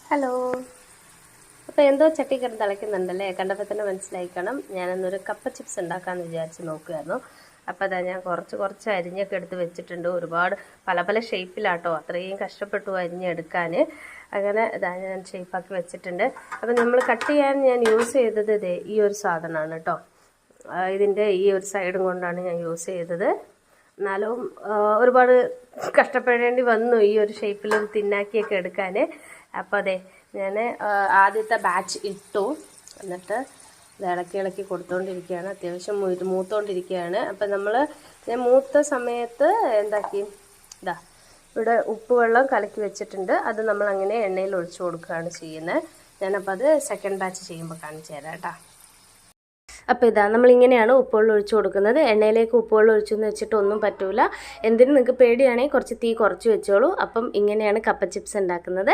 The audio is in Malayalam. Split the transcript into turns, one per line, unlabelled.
ഹലോ. അപ്പോൾ എന്തോ ചട്ടി കിടന്ന് തിളയ്ക്കുന്നുണ്ടല്ലേ? കണ്ടപ്പോൾ തന്നെ മനസ്സിലായിക്കണം. ഞാനന്നൊരു കപ്പ ചിപ്സ് ഉണ്ടാക്കാമെന്ന് വിചാരിച്ച് നോക്കുമായിരുന്നു. അപ്പോൾ അതാ ഞാൻ കുറച്ച് അരിഞ്ഞൊക്കെ എടുത്ത് വെച്ചിട്ടുണ്ട്. ഒരുപാട് പല പല ഷേപ്പിലാട്ടോ, അത്രയും കഷ്ടപ്പെട്ടു അരിഞ്ഞെടുക്കാൻ. അങ്ങനെ ഇതാ ഞാൻ ഷേപ്പാക്കി വെച്ചിട്ടുണ്ട്. അപ്പോൾ നമ്മൾ കട്ട് ചെയ്യാൻ ഞാൻ യൂസ് ചെയ്തത് ഈ ഒരു സാധനമാണ് കേട്ടോ. ഇതിൻ്റെ ഈ ഒരു സൈഡും കൊണ്ടാണ് ഞാൻ യൂസ് ചെയ്തത്. എന്നാലും ഒരുപാട് കഷ്ടപ്പെടേണ്ടി വന്നു ഈ ഒരു ഷേപ്പിൽ തിന്നാക്കിയൊക്കെ എടുക്കാൻ. അപ്പോൾ അതെ ഞാൻ ആദ്യത്തെ ബാച്ച് ഇട്ടു. എന്നിട്ട് ഇത് ഇളക്കി കൊടുത്തുകൊണ്ടിരിക്കുകയാണ്. അത്യാവശ്യം മൂത്തുകൊണ്ടിരിക്കുകയാണ്. അപ്പം ഞാൻ മൂത്ത സമയത്ത് എന്താക്കി, ഇവിടെ ഉപ്പ് വെള്ളം കലക്കി വെച്ചിട്ടുണ്ട്. അത് നമ്മളങ്ങനെ എണ്ണയിൽ ഒഴിച്ചു കൊടുക്കുകയാണ് ചെയ്യുന്നത്. ഞാനപ്പോൾ അത് സെക്കൻഡ് ബാച്ച് ചെയ്യുമ്പോൾ കാണിച്ചു തരാം കേട്ടോ. അപ്പോൾ നമ്മളിങ്ങനെയാണ് ഉപ്പുവെള്ളം ഒഴിച്ചു കൊടുക്കുന്നത്. എണ്ണയിലേക്ക് ഉപ്പുവെള്ളം ഒഴിച്ചെന്ന് വെച്ചിട്ട് ഒന്നും പറ്റില്ല. എന്തിനും നിങ്ങൾക്ക് പേടിയാണെങ്കിൽ കുറച്ച് തീ കുറച്ച് വെച്ചോളൂ. അപ്പം ഇങ്ങനെയാണ് കപ്പ ചിപ്സ് ഉണ്ടാക്കുന്നത്.